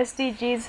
SDGs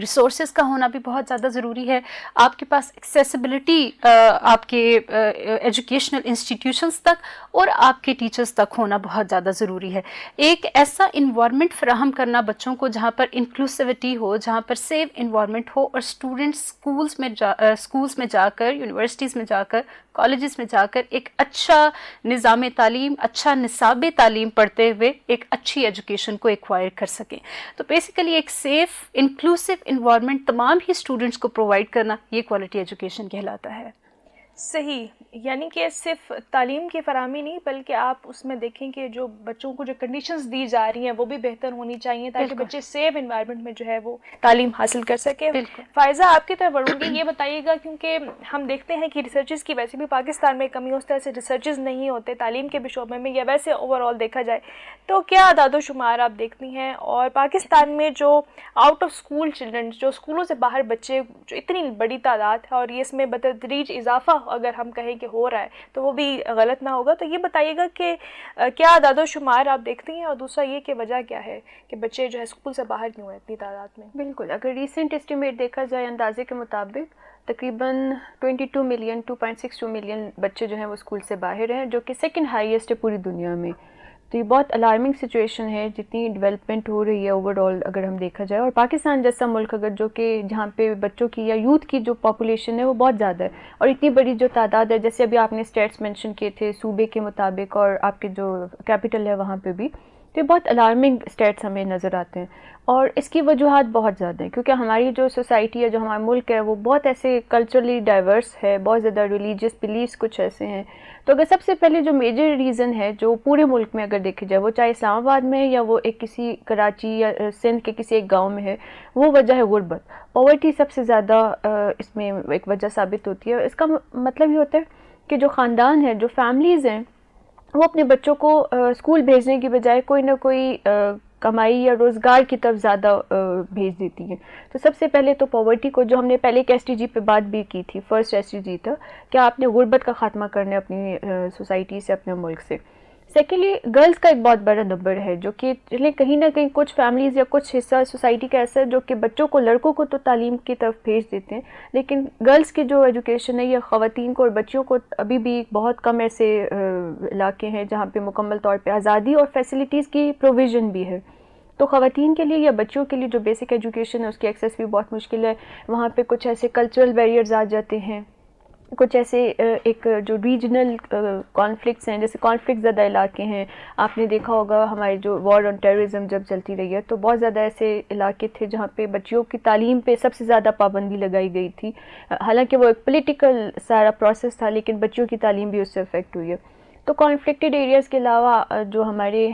resources کا ہونا بھی بہت زیادہ ضروری ہے. آپ کے پاس ایکسیسیبلٹی آپ کے ایجوکیشنل انسٹیٹیوشنس تک اور آپ کے ٹیچرز تک ہونا بہت زیادہ ضروری ہے. ایک ایسا انوائرمنٹ فراہم کرنا بچوں کو جہاں پر انکلوسیوٹی ہو, جہاں پر سیف انوائرمنٹ ہو, اور اسٹوڈنٹس اسکولس میں جا کر, یونیورسٹیز میں جا کر, کالجز میں جا کر ایک اچھا نظام تعلیم, اچھا نصاب تعلیم پڑھتے ہوئے ایک اچھی ایجوکیشن کو ایکوائر کر سکیں. تو بیسیکلی ایک سیف انکلوسیو انوائرمنٹ تمام ہی اسٹوڈنٹس کو پرووائڈ کرنا, یہ کوالٹی ایجوکیشن کہلاتا ہے. صحیح, یعنی کہ صرف تعلیم کی فراہمی نہیں بلکہ آپ اس میں دیکھیں کہ جو بچوں کو جو کنڈیشنز دی جا رہی ہیں وہ بھی بہتر ہونی چاہیے تاکہ بچے سیف انوائرمنٹ میں جو ہے وہ تعلیم حاصل کر سکیں. فائزہ, آپ کی طرف بڑھوں گی, یہ بتائیے گا کیونکہ ہم دیکھتے ہیں کہ ریسرچز کی ویسے بھی پاکستان میں کمی, اس طرح سے ریسرچز نہیں ہوتے تعلیم کے بھی شعبے میں, یا ویسے اوور آل دیکھا جائے تو کیا اعداد و شمار آپ دیکھتی ہیں؟ اور پاکستان میں جو آؤٹ آف اسکول چلڈرن, جو اسکولوں سے باہر بچے, جو اتنی بڑی تعداد ہے اور یہ اس میں بتدریج اضافہ اگر ہم کہیں کہ ہو رہا ہے تو وہ بھی غلط نہ ہوگا, تو یہ بتائیے گا کہ کیا اعداد و شمار آپ دیکھتی ہیں, اور دوسرا یہ کہ وجہ کیا ہے کہ بچے جو ہے اسکول سے باہر کیوں ہیں اتنی تعداد میں؟ بالکل, اگر ریسنٹ اسٹیمیٹ دیکھا جائے اندازے کے مطابق تقریباً 22 ملین 2.62 ملین بچے جو ہیں وہ اسکول سے باہر ہیں, جو کہ سیکنڈ ہائیسٹ ہے پوری دنیا میں. تو یہ بہت الارمنگ سچویشن ہے جتنی ڈیولپمنٹ ہو رہی ہے اوور آل اگر ہم دیکھا جائے. اور پاکستان جیسا ملک اگر جو کہ جہاں پہ بچوں کی یا یوتھ کی جو پاپولیشن ہے وہ بہت زیادہ ہے, اور اتنی بڑی جو تعداد ہے, جیسے ابھی آپ نے اسٹیٹس مینشن کیے تھے صوبے کے مطابق اور آپ کے جو کیپٹل ہے وہاں پہ بھی, تو یہ بہت الارمنگ اسٹیٹس ہمیں نظر آتے ہیں. اور اس کی وجوہات بہت زیادہ ہیں کیونکہ ہماری جو سوسائٹی ہے, جو ہمارا ملک ہے, وہ بہت ایسے کلچرلی ڈائیورس ہے, بہت زیادہ ریلیجیس بلیفس کچھ ایسے ہیں. تو اگر سب سے پہلے جو میجر ریزن ہے جو پورے ملک میں اگر دیکھا جائے, وہ چاہے اسلام آباد میں ہے یا وہ ایک کسی کراچی یا سندھ کے کسی ایک گاؤں میں ہے, وہ وجہ ہے غربت. پاورٹی سب سے زیادہ اس میں ایک وجہ ثابت ہوتی ہے. اس کا مطلب یہ ہوتا ہے کہ جو خاندان ہے, جو فیملیز ہیں, وہ اپنے بچوں کو اسکول بھیجنے کی بجائے کوئی نہ کوئی کمائی یا روزگار کی طرف زیادہ بھیج دیتی ہیں. تو سب سے پہلے تو پاورٹی کو, جو ہم نے پہلے ایک SDG پہ بات بھی کی تھی, فرسٹ SDG تھا کہ آپ نے غربت کا خاتمہ کرنا ہے اپنی سوسائٹی سے, اپنے ملک سے. سیکنڈلی, گرلز کا ایک بہت بڑا نمبر ہے جو کہ کہیں نہ کہیں کچھ فیملیز یا کچھ حصہ سوسائٹی کا ایسا ہے جو کہ بچوں کو, لڑکوں کو تو تعلیم کی طرف بھیج دیتے ہیں, لیکن گرلز کی جو ایجوکیشن ہے یا خواتین کو اور بچیوں کو ابھی بھی بہت کم ایسے علاقے ہیں جہاں پہ مکمل طور پہ آزادی اور فیسلٹیز کی پروویژن بھی ہے. تو خواتین کے لیے یا بچوں کے لیے جو بیسک ایجوکیشن ہے اس کی ایکسیس بھی بہت مشکل ہے. وہاں پہ کچھ ایسے کلچرل بیریئرز آ جاتے ہیں, کچھ ایسے ایک جو ریجنل کانفلکٹس ہیں, جیسے کانفلکٹ زدہ علاقے ہیں. آپ نے دیکھا ہوگا ہماری جو وار آن ٹیررزم جب چلتی رہی ہے تو بہت زیادہ ایسے علاقے تھے جہاں پہ بچیوں کی تعلیم پہ سب سے زیادہ پابندی لگائی گئی تھی. حالانکہ وہ ایک پولیٹیکل سارا پروسیس تھا, لیکن بچیوں کی تعلیم بھی اس سے افیکٹ ہوئی ہے. تو کانفلکٹڈ ایریاز کے علاوہ جو ہمارے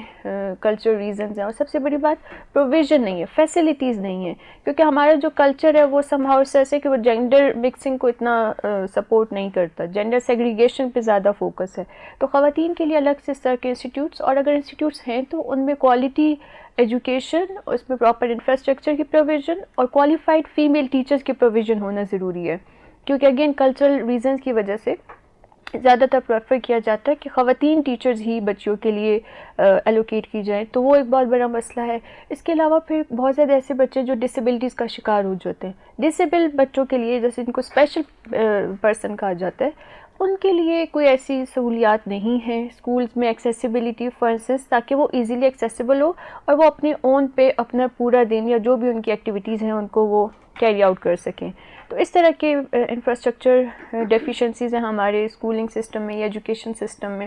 کلچر ریزنز ہیں, اور سب سے بڑی بات پروویژن نہیں ہے, فیسلٹیز نہیں ہے, کیونکہ ہمارا جو کلچر ہے وہ سم ہاؤ ایسے کہ وہ جینڈر مکسنگ کو اتنا سپورٹ نہیں کرتا, جینڈر سیگریگیشن پہ زیادہ فوکس ہے. تو خواتین کے لیے الگ سے اس طرح کے انسٹیٹیوٹس, اور اگر انسٹیٹیوٹس ہیں تو ان میں کوالٹی ایجوکیشن, اس میں پراپر انفراسٹرکچر کی پروویژن اور کوالیفائڈ فیمیل ٹیچرز کی پروویژن ہونا ضروری ہے. کیونکہ اگین کلچرل ریزنز کی وجہ سے زیادہ تر پریفر کیا جاتا ہے کہ خواتین ٹیچرز ہی بچیوں کے لیے ایلوکیٹ کی جائیں, تو وہ ایک بہت بڑا مسئلہ ہے. اس کے علاوہ پھر بہت زیادہ ایسے بچے جو ڈسیبلٹیز کا شکار ہو جاتے ہیں. ڈسیبل بچوں کے لیے, جیسے ان کو اسپیشل پرسن کہا جاتا ہے, ان کے لیے کوئی ایسی سہولیات نہیں ہیں اسکولز میں ایکسیسیبلٹی فار انسٹنس, تاکہ وہ ایزیلی ایکسیسیبل ہو اور وہ اپنے اون پہ اپنا پورا دن یا جو بھی ان کی ایکٹیویٹیز ہیں ان کو وہ کیری آؤٹ کر سکیں. تو اس طرح کے انفراسٹرکچر ڈیفیشنسیز ہیں ہمارے اسکولنگ سسٹم میں یا ایجوکیشن سسٹم میں.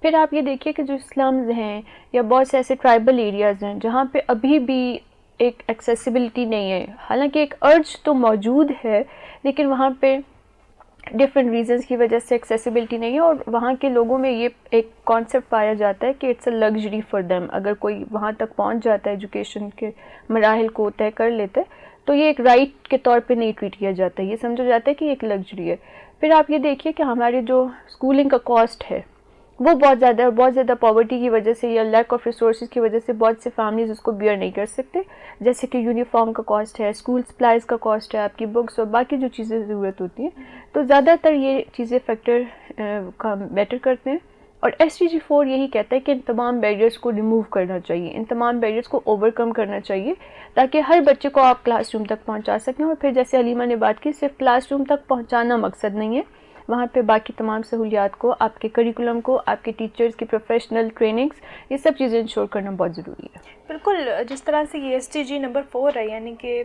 پھر آپ یہ دیکھیے کہ جو سلمز ہیں یا بہت سے ایسے ٹرائبل ایریاز ہیں جہاں پہ ابھی بھی ایک ایکسیسیبلٹی نہیں ہے, حالانکہ ایک ارج تو موجود ہے, لیکن وہاں پہ ڈفرینٹ ریزنز کی وجہ سے ایکسیسیبلٹی نہیں ہے. اور وہاں کے لوگوں میں یہ ایک کانسیپٹ پایا جاتا ہے کہ it's a luxury for them. اگر کوئی وہاں تک پہنچ جاتا ہے, ایجوکیشن کے مراحل کو طے کر لیتا ہے, تو یہ ایک رائٹ کے طور پہ نہیں ٹریٹ کیا جاتا ہے, یہ سمجھا جاتا ہے کہ یہ ایک لگژری ہے. پھر آپ یہ دیکھیے کہ ہمارے جو اسکولنگ کا کاسٹ ہے وہ بہت زیادہ ہے, اور بہت زیادہ پاورٹی کی وجہ سے یا لیک آف ریسورسز کی وجہ سے بہت سے فیملیز اس کو بیئر نہیں کر سکتے. جیسے کہ یونیفارم کا کاسٹ ہے, اسکول سپلائز کا کاسٹ ہے, آپ کی بکس اور باقی جو چیزیں ضرورت ہوتی ہیں, تو زیادہ تر یہ چیزیں فیکٹر کا میٹر کرتے ہیں. اور SDG4 یہی کہتا ہے کہ ان تمام بیریئرس کو ریموو کرنا چاہیے، ان تمام بیریئرس کو اوور کم کرنا چاہیے تاکہ ہر بچے کو آپ کلاس روم تک پہنچا سکیں. اور پھر جیسے حلیمہ نے بات کی، صرف کلاس روم تک پہنچانا مقصد نہیں ہے، وہاں پہ باقی تمام سہولیات کو، آپ کے کریکولم کو، آپ کے ٹیچرز کی پروفیشنل ٹریننگز، یہ سب چیزیں انشور کرنا بہت ضروری ہے. بالکل، جس طرح سے یہ SDG نمبر 4 ہے، یعنی کہ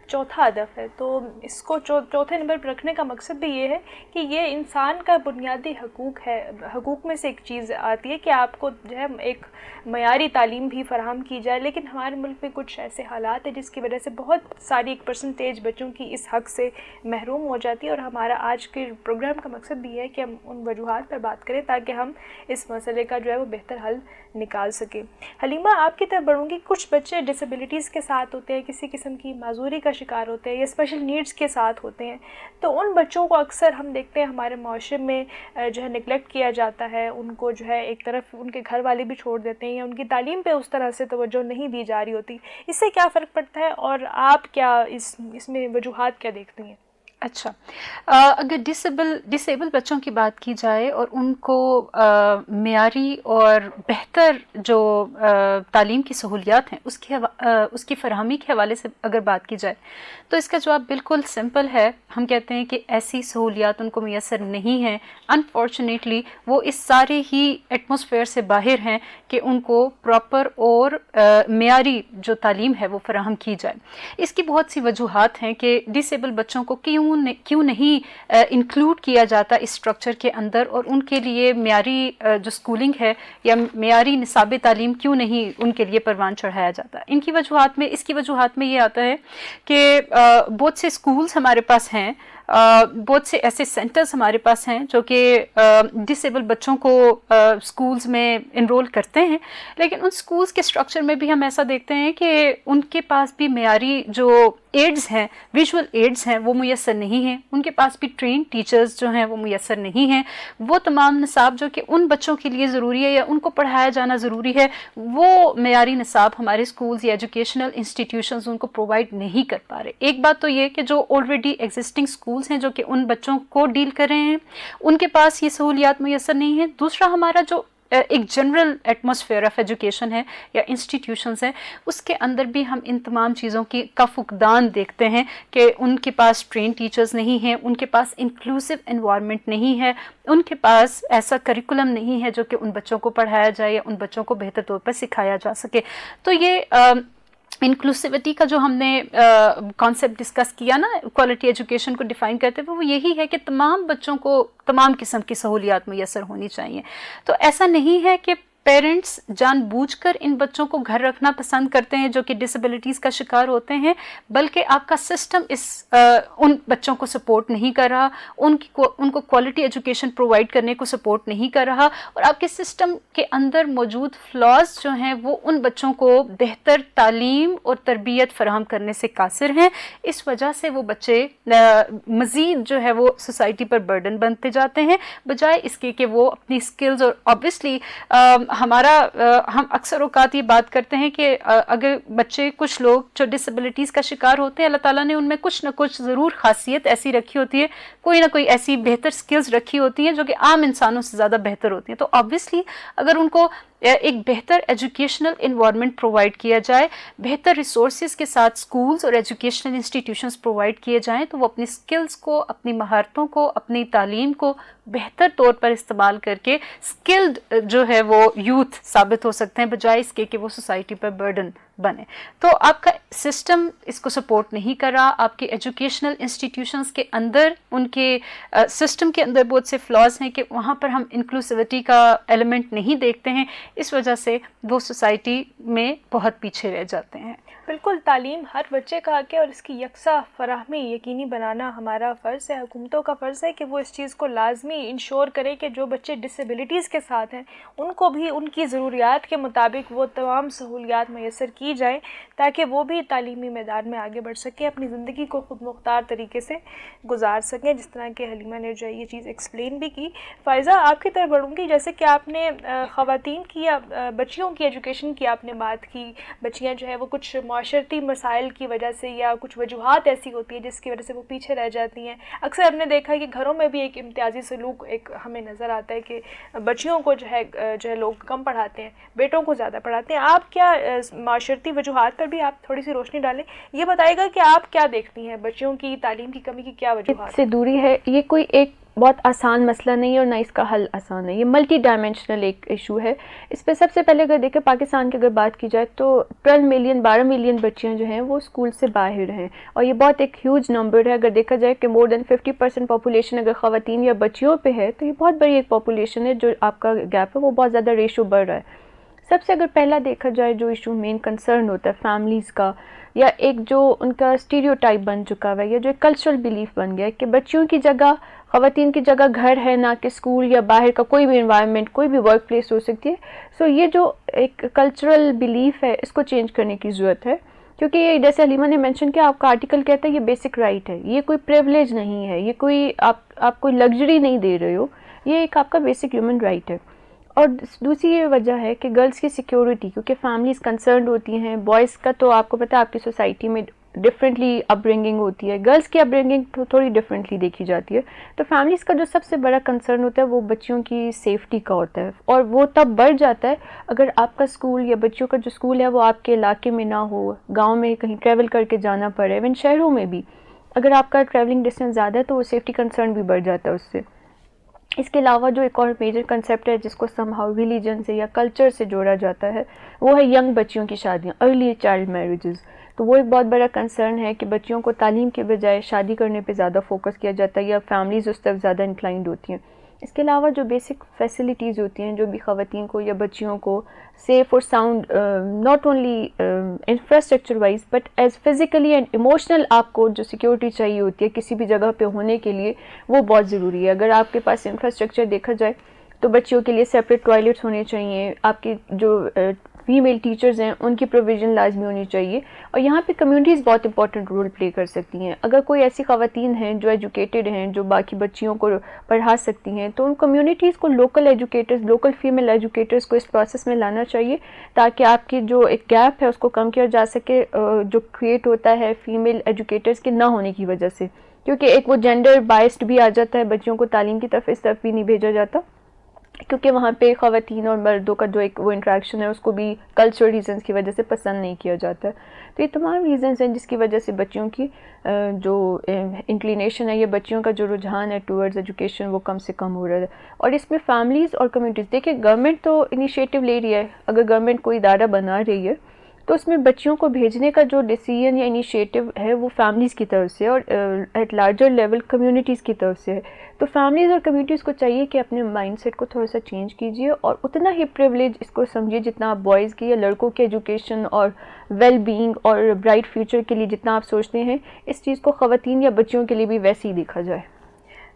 چوتھا ہدف ہے، تو اس کو چوتھے نمبر پر رکھنے کا مقصد بھی یہ ہے کہ یہ انسان کا بنیادی حقوق ہے. حقوق میں سے ایک چیز آتی ہے کہ آپ کو جو ہے ایک معیاری تعلیم بھی فراہم کی جائے، لیکن ہمارے ملک میں کچھ ایسے حالات ہیں جس کی وجہ سے بہت ساری ایک پرسنٹیج بچوں کی اس حق سے محروم ہو جاتی ہے. اور ہمارا آج کے پروگرام کا مقصد بھی ہے کہ ہم ان وجوہات پر بات کریں تاکہ ہم اس مسئلے کا جو ہے وہ بہتر حل نکال سکیں. حلیمہ، آپ کی طرف بڑھوں گی. کچھ بچے ڈسیبلٹیز کے ساتھ ہوتے ہیں، کسی قسم کی معذوری کا شکار ہوتے ہیں یا اسپیشل نیڈس کے ساتھ ہوتے ہیں، تو ان بچوں کو اکثر ہم دیکھتے ہیں ہمارے معاشرے میں جو ہے نگلیکٹ کیا جاتا ہے، ان کو جو ہے ایک طرف ان کے گھر والے بھی چھوڑ دیتے ہیں یا ان کی تعلیم پہ اس طرح سے توجہ نہیں دی جا رہی ہوتی. اس سے کیا فرق پڑتا ہے اور آپ کیا اس میں وجوہات کیا دیکھتی ہیں؟ اچھا، اگر ڈسیبل بچوں کی بات کی جائے اور ان کو معیاری اور بہتر جو تعلیم کی سہولیات ہیں اس کی فراہمی کے حوالے سے اگر بات کی جائے تو اس کا جواب بالکل سمپل ہے. ہم کہتے ہیں کہ ایسی سہولیات ان کو میسر نہیں ہیں. انفارچونیٹلی وہ اس سارے ہی ایٹماسفیئر سے باہر ہیں کہ ان کو پراپر اور معیاری جو تعلیم ہے وہ فراہم کی جائے. اس کی بہت سی وجوہات ہیں کہ ڈسیبل بچوں کو کیوں نہیں انکلوڈ کیا جاتا اس اسٹرکچر کے اندر، اور ان کے لیے معیاری جو اسکولنگ ہے یا معیاری نصاب تعلیم کیوں نہیں ان کے لیے پروان چڑھایا جاتا. اس کی وجوہات میں یہ آتا ہے کہ بہت سے اسکولز ہمارے پاس ہیں، بہت سے ایسے سینٹرز ہمارے پاس ہیں جو کہ ڈسیبل بچوں کو اسکولز میں انرول کرتے ہیں، لیکن ان اسکولز کے اسٹرکچر میں بھی ہم ایسا دیکھتے ہیں کہ ان کے پاس بھی معیاری جو ایڈز ہیں، ویژول ایڈز ہیں، وہ میسر نہیں ہیں. ان کے پاس بھی ٹرین ٹیچرز جو ہیں وہ میسر نہیں ہیں. وہ تمام نصاب جو کہ ان بچوں کے لیے ضروری ہے یا ان کو پڑھایا جانا ضروری ہے، وہ معیاری نصاب ہمارے اسکولز یا ایجوکیشنل انسٹیٹیوشنز ان کو پرووائڈ نہیں کر پا رہے. ایک بات تو یہ کہ جو آلریڈی ایگزسٹنگ اسکولز ہیں جو کہ ان بچوں کو ڈیل کر رہے ہیں، ان کے پاس یہ سہولیات میسر نہیں ہیں. دوسرا، ہمارا جو ایک جنرل ایٹماسفیئر آف ایجوکیشن ہے یا انسٹیٹیوشنز ہیں، اس کے اندر بھی ہم ان تمام چیزوں کا فقدان دیکھتے ہیں کہ ان کے پاس ٹرین ٹیچرز نہیں ہیں، ان کے پاس انکلوسیو انوائرمنٹ نہیں ہے، ان کے پاس ایسا کریکولم نہیں ہے جو کہ ان بچوں کو پڑھایا جائے یا ان بچوں کو بہتر طور پر سکھایا جا سکے. تو یہ انکلوسیوٹی کا جو ہم نے کانسیپٹ ڈسکس کیا نا کوالٹی ایجوکیشن کو ڈیفائن کرتے ہوئے، وہ یہی ہے کہ تمام بچوں کو تمام قسم کی سہولیات میسر ہونی چاہیے. تو ایسا نہیں ہے کہ پیرنٹس جان بوجھ کر ان بچوں کو گھر رکھنا پسند کرتے ہیں جو کہ ڈسیبلٹیز کا شکار ہوتے ہیں، بلکہ آپ کا سسٹم ان بچوں کو سپورٹ نہیں کر رہا، ان کو کوالٹی ایجوکیشن پرووائڈ کرنے کو سپورٹ نہیں کر رہا، اور آپ کے سسٹم کے اندر موجود فلاز جو ہیں وہ ان بچوں کو بہتر تعلیم اور تربیت فراہم کرنے سے قاصر ہیں. اس وجہ سے وہ بچے مزید جو ہے وہ سوسائٹی پر برڈن بنتے جاتے ہیں، بجائے اس کے کہ وہ اپنی سکلز، اور آبویسلی ہم اکثر اوقات یہ بات کرتے ہیں کہ اگر بچے، کچھ لوگ جو ڈسیبلٹیز کا شکار ہوتے ہیں، اللہ تعالیٰ نے ان میں کچھ نہ کچھ ضرور خاصیت ایسی رکھی ہوتی ہے، کوئی نہ کوئی ایسی بہتر سکلز رکھی ہوتی ہیں جو کہ عام انسانوں سے زیادہ بہتر ہوتی ہیں. تو آبویسلی اگر ان کو ایک بہتر ایجوکیشنل انوائرمنٹ پرووائڈ کیا جائے، بہتر ریسورسز کے ساتھ سکولز اور ایجوکیشنل انسٹیٹیوشنز پرووائڈ کیے جائیں، تو وہ اپنی سکلز کو، اپنی مہارتوں کو، اپنی تعلیم کو بہتر طور پر استعمال کر کے اسکلڈ جو ہے وہ یوتھ ثابت ہو سکتے ہیں، بجائے اس کے کہ وہ سوسائٹی پر برڈن بنے. تو آپ کا سسٹم اس کو سپورٹ نہیں کر رہا. آپ کے ایجوکیشنل انسٹیٹیوشنز کے اندر، ان کے سسٹم کے اندر بہت سے فلاز ہیں کہ وہاں پر ہم انکلوسیوٹی کا ایلیمنٹ نہیں دیکھتے ہیں. اس وجہ سے وہ سوسائٹی میں بہت پیچھے رہ جاتے ہیں. بالکل، تعلیم ہر بچے کا حق ہے اور اس کی یکساں فراہمی یقینی بنانا ہمارا فرض ہے. حکومتوں کا فرض ہے کہ وہ اس چیز کو لازمی انشور کرے کہ جو بچے ڈسیبلٹیز کے ساتھ ہیں ان کو بھی ان کی ضروریات کے مطابق وہ تمام سہولیات میسر کی جائیں تاکہ وہ بھی تعلیمی میدان میں آگے بڑھ سکیں، اپنی زندگی کو خود مختار طریقے سے گزار سکیں، جس طرح کہ حلیمہ نے جو ہے یہ چیز ایکسپلین بھی کی. فائزہ، آپ کی طرف بڑھوں گی. جیسے کہ آپ نے خواتین کی یا بچیوں کی ایجوکیشن کی آپ نے بات کی، بچیاں جو ہے وہ کچھ معاشرتی مسائل کی وجہ سے یا کچھ وجوہات ایسی ہوتی ہیں جس کی وجہ سے وہ پیچھے رہ جاتی ہیں. اکثر ہم نے دیکھا ہے کہ گھروں میں بھی ایک امتیازی سلوک ایک ہمیں نظر آتا ہے کہ بچیوں کو جو ہے لوگ کم پڑھاتے ہیں, بیٹوں کو زیادہ پڑھاتے ہیں. آپ کیا معاشرتی وجوہات پر بھی آپ تھوڑی سی روشنی ڈالیں, یہ بتائے گا کہ آپ کیا دیکھتی ہیں بچیوں کی تعلیم کی کمی کی کیا وجوہات سے دوری ہے. یہ کوئی ایک بہت آسان مسئلہ نہیں ہے اور نہ اس کا حل آسان ہے, یہ ملٹی ڈائمینشنل ایک ایشو ہے. اس پہ سب سے پہلے اگر دیکھیں پاکستان کی اگر بات کی جائے تو 12 ملین بچیاں جو ہیں وہ اسکول سے باہر ہیں, اور یہ بہت ایک ہیوج نمبر ہے. اگر دیکھا جائے کہ مور دین 50% پاپولیشن اگر خواتین یا بچیوں پہ ہے تو یہ بہت بڑی ایک پاپولیشن ہے. جو آپ کا گیپ ہے وہ بہت زیادہ ریشو بڑھ رہا ہے. سب سے اگر پہلا دیکھا جائے جو ایشو مین کنسرن ہوتا ہے فیملیز کا, یا ایک جو ان کا اسٹیریوٹائپ بن چکا ہوا ہے, یا جو ایک کلچرل بیلیف بن گیا ہے کہ بچیوں کی جگہ, خواتین کی جگہ گھر ہے, نہ کہ اسکول یا باہر کا کوئی بھی انوائرمنٹ, کوئی بھی ورک پلیس ہو سکتی ہے. سو یہ جو ایک کلچرل بیلیف ہے اس کو چینج کرنے کی ضرورت ہے, کیونکہ یہ جیسے حلیمہ نے مینشن کیا, آپ کا آرٹیکل کہتا ہے یہ بیسک رائٹ ہے, یہ کوئی پریولیج نہیں ہے, یہ کوئی آپ کوئی لگژری نہیں دے رہے ہو, یہ ایک آپ کا بیسک ہیومن رائٹ ہے. اور دوسری یہ وجہ ہے کہ گرلس کی سیکیورٹی, کیونکہ فیملیز کنسرنڈ ہوتی ہیں. بوائز کا تو آپ کو پتہ ہے آپ کی سوسائٹی میں ڈفرینٹلی اپ برنگنگ ہوتی ہے, گرلس کی اپ برنگنگ تھوڑی ڈفرینٹلی دیکھی جاتی ہے. تو فیملیز کا جو سب سے بڑا کنسرن ہوتا ہے وہ بچیوں کی سیفٹی کا ہوتا ہے, اور وہ تب بڑھ جاتا ہے اگر آپ کا اسکول یا بچیوں کا جو اسکول ہے وہ آپ کے علاقے میں نہ ہو, گاؤں میں کہیں ٹریول کر کے جانا پڑے. ایون شہروں میں بھی اگر آپ کا ٹریولنگ ڈسٹینس زیادہ ہے تو وہ سیفٹی کنسرن بھی بڑھ جاتا ہے اس سے. اس کے علاوہ جو ایک اور میجر کنسیپٹ ہے جس کو سم ہاؤ ریلیجن سے یا کلچر سے جوڑا جاتا ہے وہ ہے ینگ بچیوں کی شادیاں, ارلی چائلڈ میرجز. تو وہ ایک بہت بڑا کنسرن ہے کہ بچیوں کو تعلیم کے بجائے شادی کرنے پہ زیادہ فوکس کیا جاتا ہے, یا فیملیز اس طرف زیادہ انکلائنڈ ہوتی ہیں. اس کے علاوہ جو بیسک فیسلٹیز ہوتی ہیں جو بھی خواتین کو یا بچیوں کو سیف اور sound, not only infrastructure wise but as physically and emotional, آپ کو جو سیکیورٹی چاہیے ہوتی ہے کسی بھی جگہ پہ ہونے کے لیے, وہ بہت ضروری ہے. اگر آپ کے پاس انفراسٹرکچر دیکھا جائے تو بچیوں کے لیے سیپریٹ ٹوائلٹس ہونے چاہیے, آپ کی جو فیمیل ٹیچرز ہیں ان کی پروویژن لازمی ہونی چاہیے. اور یہاں پہ کمیونٹیز بہت امپورٹنٹ رول پلے کر سکتی ہیں. اگر کوئی ایسی خواتین ہیں جو ایجوکیٹڈ ہیں, جو باقی بچیوں کو پڑھا سکتی ہیں, تو ان کمیونٹیز کو local educators, local female educators کو اس پروسیس میں لانا چاہیے, تاکہ آپ کی جو ایک گیپ ہے اس کو کم کیا جا سکے, جو کریٹ ہوتا ہے فیمیل ایجوکیٹرز کے نہ ہونے کی وجہ سے. کیونکہ ایک وہ جینڈر بائسڈ بھی آ جاتا ہے, بچیوں کو تعلیم کی طرف اس طرف بھی نہیں بھیجا جاتا, کیونکہ وہاں پہ خواتین اور مردوں کا جو ایک وہ انٹریکشن ہے اس کو بھی کلچرل ریزنس کی وجہ سے پسند نہیں کیا جاتا ہے. تو یہ تمام ریزنس ہیں جس کی وجہ سے بچیوں کی جو انکلینیشن ہے یا بچیوں کا جو رجحان ہے ٹورڈز ایجوکیشن وہ کم سے کم ہو رہا ہے. اور اس میں فیملیز اور کمیونٹیز, دیکھیں گورنمنٹ تو انیشیٹو لے رہی ہے, اگر گورنمنٹ کوئی ادارہ بنا رہی ہے تو اس میں بچیوں کو بھیجنے کا جو ڈیسیژن یا انیشیٹو ہے وہ فیملیز کی طرف سے اور ایٹ لارجر لیول کمیونٹیز کی طرف سے ہے. تو فیملیز اور کمیونٹیز کو چاہیے کہ اپنے مائنڈ سیٹ کو تھوڑا سا چینج کیجیے, اور اتنا ہی پریولیج اس کو سمجھیے جتنا آپ بوائز کی یا لڑکوں کے ایجوکیشن اور ویل بینگ اور برائٹ فیوچر کے لیے جتنا آپ سوچتے ہیں, اس چیز کو خواتین یا بچیوں کے لیے بھی ویسے ہی دیکھا جائے.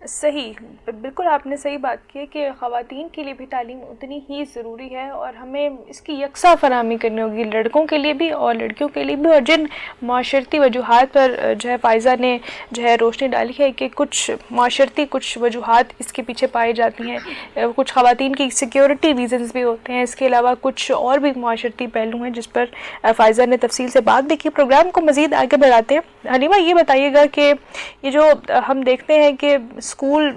صحیح, بالکل آپ نے صحیح بات کی ہے کہ خواتین کے لیے بھی تعلیم اتنی ہی ضروری ہے, اور ہمیں اس کی یکساں فراہمی کرنی ہوگی لڑکوں کے لیے بھی اور لڑکیوں کے لیے بھی. اور جن معاشرتی وجوہات پر جو ہے فائزہ نے جو ہے روشنی ڈالی ہے کہ کچھ معاشرتی کچھ وجوہات اس کے پیچھے پائی جاتی ہیں, کچھ خواتین کی سیکیورٹی ریزنز بھی ہوتے ہیں, اس کے علاوہ کچھ اور بھی معاشرتی پہلو ہیں جس پر فائزہ نے تفصیل سے بات بھی کی. پروگرام کو مزید آگے بڑھاتے ہیں. حلیمہ یہ بتائیے گا کہ یہ جو ہم دیکھتے ہیں کہ اسکول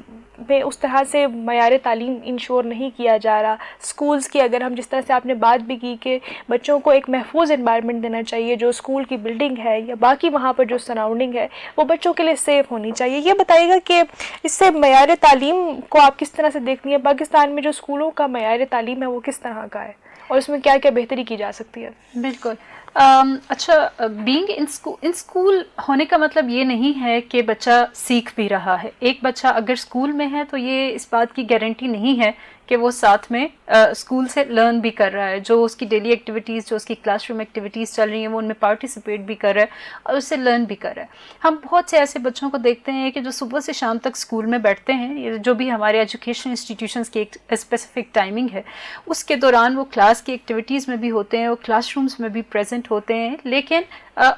میں اس طرح سے معیار تعلیم انشور نہیں کیا جا رہا, اسکولز کی اگر ہم جس طرح سے آپ نے بات بھی کی کہ بچوں کو ایک محفوظ انوائرمنٹ دینا چاہیے, جو اسکول کی بلڈنگ ہے یا باقی وہاں پر جو سراؤنڈنگ ہے وہ بچوں کے لیے سیف ہونی چاہیے. یہ بتائیے گا کہ اس سے معیار تعلیم کو آپ کس طرح سے دیکھتی ہیں, پاکستان میں جو اسکولوں کا معیار تعلیم ہے وہ کس طرح کا ہے اور اس میں کیا کیا بہتری کی جا سکتی ہے؟ بالکل. اچھا, بینگ ان اسکول ہونے کا مطلب یہ نہیں ہے کہ بچہ سیکھ بھی رہا ہے. ایک بچہ اگر اسکول میں ہے تو یہ اس بات کی گارنٹی نہیں ہے کہ وہ ساتھ میں اسکول سے لرن بھی کر رہا ہے, جو اس کی ڈیلی ایکٹیویٹیز, جو اس کی کلاس روم ایکٹیویٹیز چل رہی ہیں وہ ان میں پارٹیسپیٹ بھی کر رہا ہے اور اس سے لرن بھی کر رہا ہے. ہم بہت سے ایسے بچوں کو دیکھتے ہیں کہ جو صبح سے شام تک اسکول میں بیٹھتے ہیں, جو بھی ہمارے ایجوکیشن انسٹیٹیوشنس کی ایک اسپیسیفک ٹائمنگ ہے اس کے دوران وہ کلاس کی ایکٹیویٹیز میں بھی ہوتے ہیں, وہ کلاس رومس میں بھی پریزنٹ ہوتے ہیں, لیکن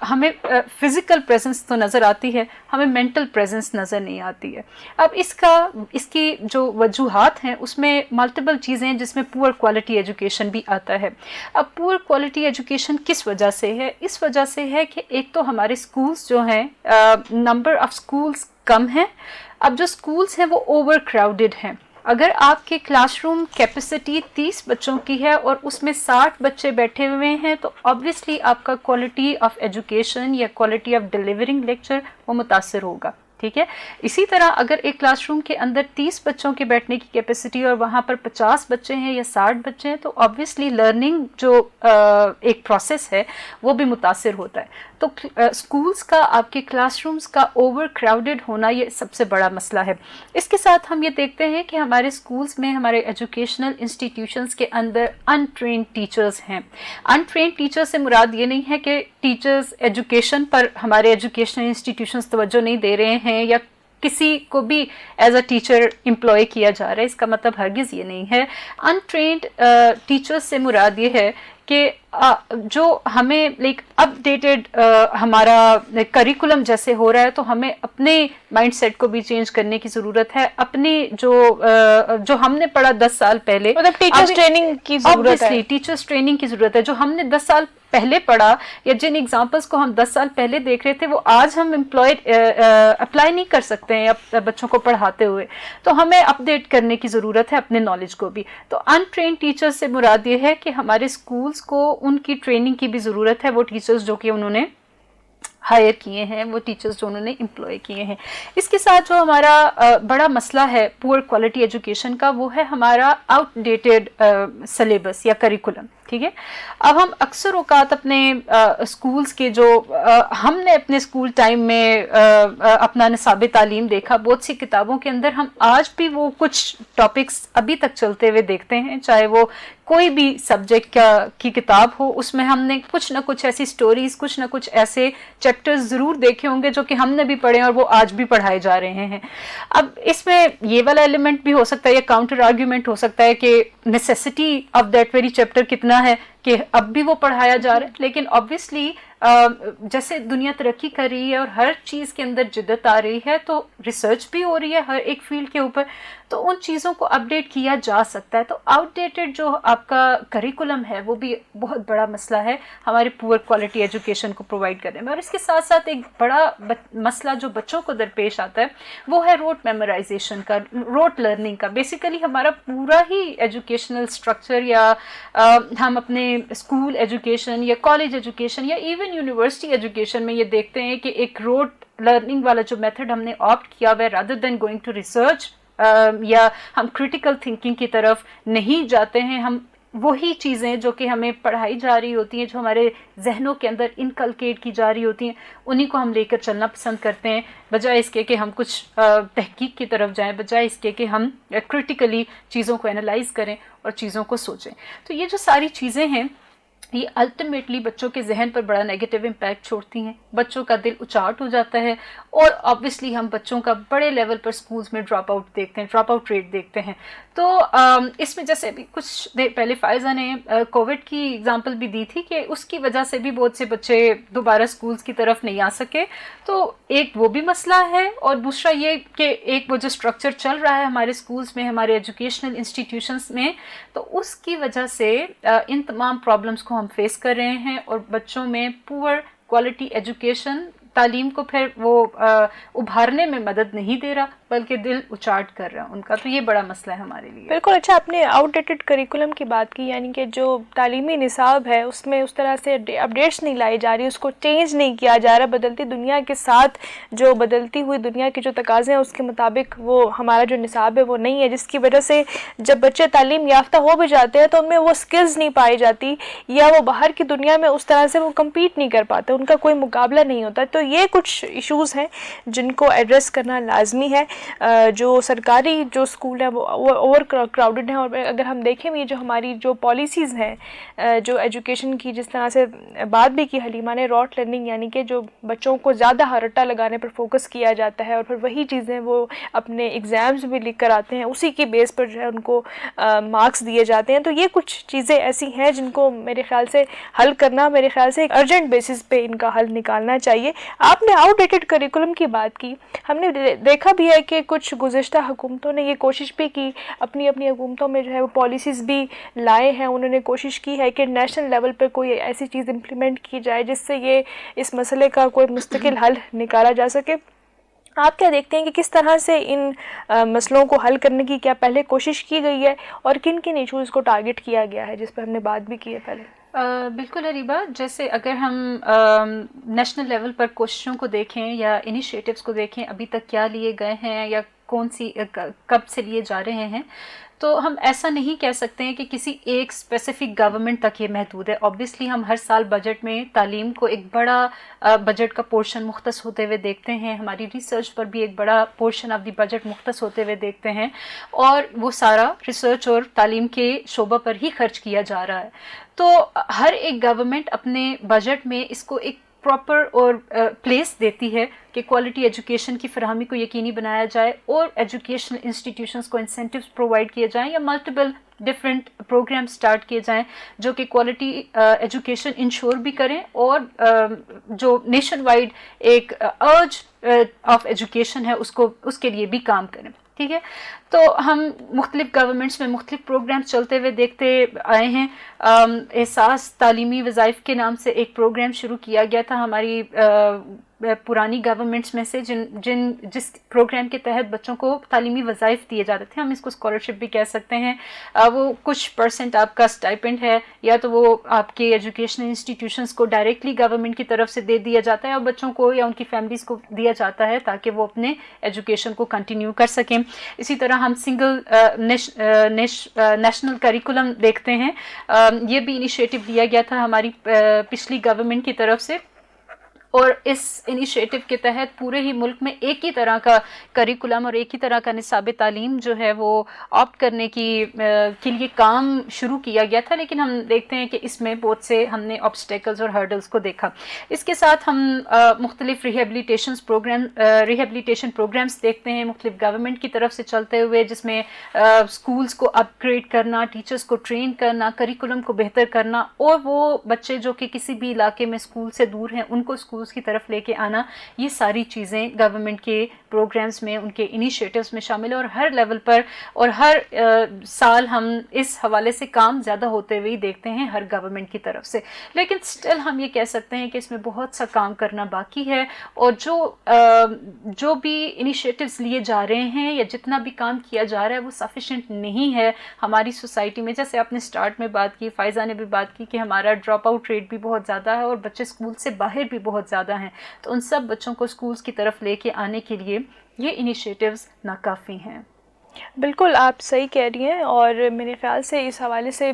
ہمیں فزیکل پریزنس تو نظر آتی ہے, ہمیں مینٹل پریزنس نظر نہیں آتی ہے. اب اس کی جو وجوہات ہیں اس میں ملٹیپل چیزیں ہیں جس میں پور کوالٹی ایجوکیشن بھی آتا ہے. اب پور کوالٹی ایجوکیشن کس وجہ سے ہے؟ اس وجہ سے ہے کہ ایک تو ہمارے اسکولس جو ہیں, نمبر آف اسکولس کم ہیں. اب جو اسکولس ہیں وہ اوور کراؤڈڈ ہیں. اگر آپ کے کلاس روم کیپیسٹی 30 بچوں کی ہے اور اس میں 60 بچے بیٹھے ہوئے ہیں تو آبویسلی آپ کا کوالٹی آف ایجوکیشن یا کوالٹی آف ڈیلیورنگ لیکچر وہ متاثر ہوگا. ٹھیک ہے. اسی طرح اگر ایک کلاس روم کے اندر 30 بچوں کے بیٹھنے کی کیپیسٹی اور وہاں پر 50 بچے ہیں یا 60 بچے ہیں تو آبویسلی لرننگ جو ایک پروسیس ہے وہ بھی متاثر ہوتا ہے. تو اسکولس کا, آپ کے کلاس رومس کا اوور کراؤڈڈ ہونا یہ سب سے بڑا مسئلہ ہے. اس کے ساتھ ہم یہ دیکھتے ہیں کہ ہمارے اسکولس میں, ہمارے ایجوکیشنل انسٹیٹیوشنس کے اندر انٹرینڈ ٹیچرز ہیں. انٹرینڈ ٹیچر سے مراد یہ نہیں ہے کہ ٹیچرز ایجوکیشن پر ہمارے ایجوکیشنل انسٹیٹیوشنس توجہ نہیں دے رہے ہیں یا کسی کو بھی ایز اے ٹیچر امپلوائے کیا جا رہا ہے. اس کا مطلب ہرگز یہ نہیں ہے. انٹرینڈ ٹیچرز سے مراد یہ ہے کہ جو ہمیں لائک اپ ڈیٹڈ ہمارا کریکولم جیسے ہو رہا ہے تو ہمیں اپنے مائنڈ سیٹ کو بھی چینج کرنے کی ضرورت ہے. اپنی جو ہم نے پڑھا 10 سال پہلے, مطلب ٹیچرز ٹریننگ کی ضرورت ہے. ٹیچرز ٹریننگ کی ضرورت ہے. جو ہم نے 10 سال پہلے پڑھا یا جن ایگزامپلس کو ہم 10 سال پہلے دیکھ رہے تھے وہ آج ہم اپلائی نہیں کر سکتے ہیں بچوں کو پڑھاتے ہوئے. تو ہمیں اپ ڈیٹ کرنے کی ضرورت ہے اپنے نالج کو بھی. تو انٹرینڈ ٹیچر سے مراد یہ ہے کہ ہمارے اسکولس کو ان کی ٹریننگ کی بھی ضرورت ہے. وہ ٹیچرز جو کہ انہوں نے ہائر کیے ہیں, وہ ٹیچرز جو انہوں نے امپلوائے کیے ہیں. اس کے ساتھ جو ہمارا بڑا مسئلہ ہے پور کوالٹی ایجوکیشن کا وہ ہے ہمارا آؤٹ ڈیٹڈ سلیبس یا کریکولم. ٹھیک ہے. اب ہم اکثر اوقات اپنے اسکولس کے جو ہم نے اپنے اسکول ٹائم میں اپنا نصاب تعلیم دیکھا, بہت سی کتابوں کے اندر ہم آج بھی وہ کچھ ٹاپکس ابھی تک چلتے ہوئے دیکھتے ہیں, چاہے وہ کوئی بھی سبجیکٹ کی کتاب ہو. اس میں ہم نے کچھ نہ کچھ ایسی سٹوریز, کچھ نہ کچھ ایسے چیپٹرز ضرور دیکھے ہوں گے جو کہ ہم نے بھی پڑھے اور وہ آج بھی پڑھائے جا رہے ہیں. اب اس میں یہ والا ایلیمنٹ بھی ہو سکتا ہے یا کاؤنٹر آرگیومنٹ ہو سکتا ہے کہ necessity of that very chapter کتنا ہے کہ اب بھی وہ پڑھایا جا رہا ہے. لیکن obviously جیسے دنیا ترقی کر رہی ہے اور ہر چیز کے اندر جدت آ رہی ہے تو ریسرچ بھی ہو رہی ہے ہر ایک فیلڈ کے اوپر, تو ان چیزوں کو اپڈیٹ کیا جا سکتا ہے. تو آؤٹ ڈیٹڈ جو آپ کا کریکولم ہے وہ بھی بہت بڑا مسئلہ ہے ہمارے پور کوالٹی ایجوکیشن کو پرووائڈ کرنے میں. اور اس کے ساتھ ساتھ ایک بڑا مسئلہ جو بچوں کو درپیش آتا ہے وہ ہے روٹ میمورائزیشن کا, روٹ لرننگ کا. بیسیکلی ہمارا پورا ہی ایجوکیشنل اسٹرکچر یا ہم اپنے اسکول ایجوکیشن یا کالج ایجوکیشن یا ایون یونیورسٹی ایجوکیشن میں یہ دیکھتے ہیں کہ ایک روٹ لرننگ والا جو میتھڈ ہم نے آپٹ کیا ہوا ہے rather than going to research یا ہم کریٹیکل تھنکنگ کی طرف نہیں جاتے ہیں. ہم وہی چیزیں جو کہ ہمیں پڑھائی جا رہی ہوتی ہیں, جو ہمارے ذہنوں کے اندر انکلکیٹ کی جا رہی ہوتی ہیں, انہیں کو ہم لے کر چلنا پسند کرتے ہیں بجائے اس کے کہ ہم کچھ تحقیق کی طرف جائیں, بجائے اس کے کہ ہم کریٹیکلی چیزوں کو انالائز کریں اور چیزوں کو سوچیں. تو یہ جو ساری چیزیں ہیں یہ الٹیمیٹلی بچوں کے ذہن پر بڑا نیگیٹو امپیکٹ چھوڑتی ہیں. بچوں کا دل اچاٹ ہو جاتا ہے اور آبویسلی ہم بچوں کا بڑے لیول پر سکولز میں ڈراپ آؤٹ دیکھتے ہیں, ڈراپ آؤٹ ریٹ دیکھتے ہیں. تو اس میں جیسے ابھی کچھ دیر پہلے فائزہ نے کووڈ کی اگزامپل بھی دی تھی کہ اس کی وجہ سے بھی بہت سے بچے دوبارہ سکولز کی طرف نہیں آ سکے. تو ایک وہ بھی مسئلہ ہے اور دوسرا یہ کہ ایک وہ جو اسٹرکچر چل رہا ہے ہمارے سکولز میں, ہمارے ایجوکیشنل انسٹیٹیوشنس میں, تو اس کی وجہ سے ان تمام پرابلمس کو ہم فیس کر رہے ہیں اور بچوں میں پور کوالٹی ایجوکیشن تعلیم کو پھر وہ ابھارنے میں مدد نہیں دے رہا بلکہ دل اچاٹ کر رہا ان کا. تو یہ بڑا مسئلہ ہے ہمارے لیے. بالکل. اچھا, آپ نے آؤٹ ڈیٹڈ کریکولم کی بات کی, یعنی کہ جو تعلیمی نصاب ہے اس میں اس طرح سے اپڈیٹس نہیں لائی جا رہی, اس کو چینج نہیں کیا جا رہا بدلتی دنیا کے ساتھ. جو بدلتی ہوئی دنیا کے جو تقاضے ہیں اس کے مطابق وہ ہمارا جو نصاب ہے وہ نہیں ہے, جس کی وجہ سے جب بچے تعلیم یافتہ ہو بھی جاتے ہیں تو ان میں وہ سکلز نہیں پائی جاتی یا وہ باہر کی دنیا میں اس طرح سے وہ کمپیٹ نہیں کر پاتے, ان کا کوئی مقابلہ نہیں ہوتا. تو یہ کچھ ایشوز ہیں جن کو ایڈریس کرنا لازمی ہے. جو سرکاری جو اسکول ہیں وہ اوور کراؤڈڈ ہیں، اور اگر ہم دیکھیں بھی جو ہماری جو پالیسیز ہیں جو ایجوکیشن کی، جس طرح سے بات بھی کی حلیمہ نے، راٹ لرننگ، یعنی کہ جو بچوں کو زیادہ رٹا لگانے پر فوکس کیا جاتا ہے اور پھر وہی چیزیں وہ اپنے ایگزامز بھی لکھ کر آتے ہیں، اسی کی بیس پر جو ہے ان کو مارکس دیے جاتے ہیں. تو یہ کچھ چیزیں ایسی ہیں جن کو میرے خیال سے حل کرنا، میرے خیال سے ایک ارجنٹ بیسس پہ ان کا حل نکالنا چاہیے. آپ نے آؤٹ ڈیٹڈ کریکولم کی بات کی. ہم نے دیکھا بھی ہے کہ کچھ گزشتہ حکومتوں نے یہ کوشش بھی کی، اپنی حکومتوں میں جو ہے وہ پالیسیز بھی لائے ہیں. انہوں نے کوشش کی ہے کہ نیشنل لیول پہ کوئی ایسی چیز امپلیمنٹ کی جائے جس سے یہ اس مسئلے کا کوئی مستقل حل نکالا جا سکے. آپ کیا دیکھتے ہیں کہ کس طرح سے ان مسئلوں کو حل کرنے کی کیا پہلے کوشش کی گئی ہے، اور کن کن ایشوز کو ٹارگٹ کیا گیا ہے، جس پہ ہم نے بات بھی کی ہے پہلے؟ بالکل حریبہ، جیسے اگر ہم نیشنل لیول پر کوششوں کو دیکھیں یا انیشیٹوز کو دیکھیں ابھی تک کیا لیے گئے ہیں یا کون سی کب سے لیے جا رہے ہیں، تو ہم ایسا نہیں کہہ سکتے ہیں کہ کسی ایک اسپیسیفک گورنمنٹ تک یہ محدود ہے. آبویسلی ہم ہر سال بجٹ میں تعلیم کو ایک بڑا بجٹ کا پورشن مختص ہوتے ہوئے دیکھتے ہیں، ہماری ریسرچ پر بھی ایک بڑا پورشن آف دی بجٹ مختص ہوتے ہوئے دیکھتے ہیں، اور وہ سارا ریسرچ اور تعلیم کے شعبہ پر ہی خرچ کیا جا رہا ہے. تو ہر ایک گورنمنٹ اپنے بجٹ میں اس کو ایک پراپر اور پلیس دیتی ہے کہ کوالٹی ایجوکیشن کی فراہمی کو یقینی بنایا جائے، اور ایجوکیشنل انسٹیٹیوشنز کو انسینٹیوز پرووائڈ کیے جائیں یا ملٹیپل ڈفرینٹ پروگرام سٹارٹ کیے جائیں جو کہ کوالٹی ایجوکیشن انشور بھی کریں، اور جو نیشن وائڈ ایک ارج آف ایجوکیشن ہے اس کے لیے بھی کام کریں. ٹھیک ہے، تو ہم مختلف گورنمنٹس میں مختلف پروگرامز چلتے ہوئے دیکھتے آئے ہیں. احساس تعلیمی وظائف کے نام سے ایک پروگرام شروع کیا گیا تھا ہماری پرانی گورنمنٹس میں سے، جس پروگرام کے تحت بچوں کو تعلیمی وظائف دیے جاتے تھے. ہم اس کو اسکالرشپ بھی کہہ سکتے ہیں. وہ کچھ پرسنٹ آپ کا اسٹائپنڈ ہے، یا تو وہ آپ کے ایجوکیشنل انسٹیٹیوشنس کو ڈائریکٹلی گورنمنٹ کی طرف سے دے دیا جاتا ہے اور بچوں کو یا ان کی فیملیز کو دیا جاتا ہے تاکہ وہ اپنے ایجوکیشن کو کنٹینیو کر سکیں. اسی طرح ہم سنگل نیشنل کریکولم دیکھتے ہیں. یہ بھی انیشیٹو لیا گیا تھا ہماری پچھلی گورنمنٹ کی طرف سے، اور اس انیشیٹو کے تحت پورے ہی ملک میں ایک ہی طرح کا کریکولم اور ایک ہی طرح کا نصاب تعلیم جو ہے وہ آپٹ کرنے کے لیے کام شروع کیا گیا تھا. لیکن ہم دیکھتے ہیں کہ اس میں بہت سے ہم نے آبسٹیکلز اور ہرڈلز کو دیکھا. اس کے ساتھ ہم مختلف ریہیبلیٹیشن پروگرامز دیکھتے ہیں مختلف گورنمنٹ کی طرف سے چلتے ہوئے، جس میں اسکولز کو اپ گریڈ کرنا، ٹیچرز کو ٹرین کرنا، کریکولم کو بہتر کرنا، اور وہ بچے جو کہ کسی بھی علاقے میں اسکول سے دور ہیں ان کو اسکولز کی طرف لے کے آنا. یہ ساری چیزیں گورنمنٹ کے پروگرامز میں، ان کے انیشیٹوز میں شامل ہے، اور ہر لیول پر اور ہر سال ہم اس حوالے سے کام زیادہ ہوتے ہوئے دیکھتے ہیں ہر گورنمنٹ کی طرف سے. لیکن سٹل ہم یہ کہہ سکتے ہیں کہ اس میں بہت سا کام کرنا باقی ہے، اور جو بھی انیشیٹوز لیے جا رہے ہیں یا جتنا بھی کام کیا جا رہا ہے وہ سفیشینٹ نہیں ہے ہماری سوسائٹی میں. جیسے آپ نے سٹارٹ میں بات کی، فائزہ نے بھی بات کی کہ ہمارا ڈراپ آؤٹ ریٹ بھی بہت زیادہ ہے اور بچے اسکول سے باہر بھی بہت زیادہ ہیں. تو ان سب بچوں کو اسکولز کی طرف لے کے آنے کے لیے یہ انیشیٹوز ناکافی ہیں. بالکل آپ صحیح کہہ رہی ہیں، اور میرے خیال سے اس حوالے سے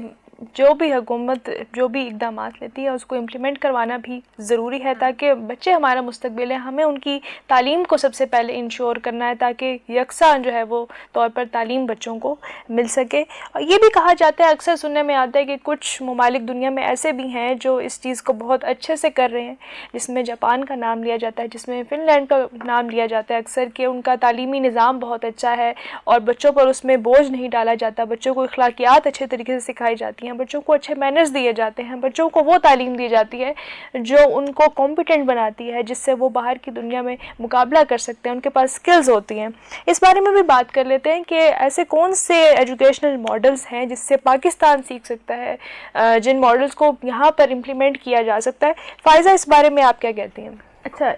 جو بھی حکومت جو بھی اقدامات لیتی ہے اس کو امپلیمنٹ کروانا بھی ضروری ہے، تاکہ بچے ہمارا مستقبل ہے. ہمیں ان کی تعلیم کو سب سے پہلے انشور کرنا ہے تاکہ یکساں جو ہے وہ طور پر تعلیم بچوں کو مل سکے. اور یہ بھی کہا جاتا ہے، اکثر سننے میں آتا ہے کہ کچھ ممالک دنیا میں ایسے بھی ہیں جو اس چیز کو بہت اچھے سے کر رہے ہیں، جس میں جاپان کا نام لیا جاتا ہے، جس میں فن لینڈ کا نام لیا جاتا ہے اکثر، کہ ان کا تعلیمی نظام بہت اچھا ہے اور بچوں پر اس میں بوجھ نہیں ڈالا جاتا، بچوں کو اخلاقیات اچھے طریقے سے سکھائی جاتی ہیں، بچوں کو اچھے مینرز دیے جاتے ہیں، بچوں کو وہ تعلیم دی جاتی ہے جو ان کو کمپیٹنٹ بناتی ہے، جس سے وہ باہر کی دنیا میں مقابلہ کر سکتے ہیں، ان کے پاس سکلز ہوتی ہیں. اس بارے میں بھی بات کر لیتے ہیں کہ ایسے کون سے ایجوکیشنل ماڈلز ہیں جس سے پاکستان سیکھ سکتا ہے، جن ماڈلز کو یہاں پر امپلیمنٹ کیا جا سکتا ہے. فائزہ، اس بارے میں آپ کیا کہتی ہیں؟ اچھا،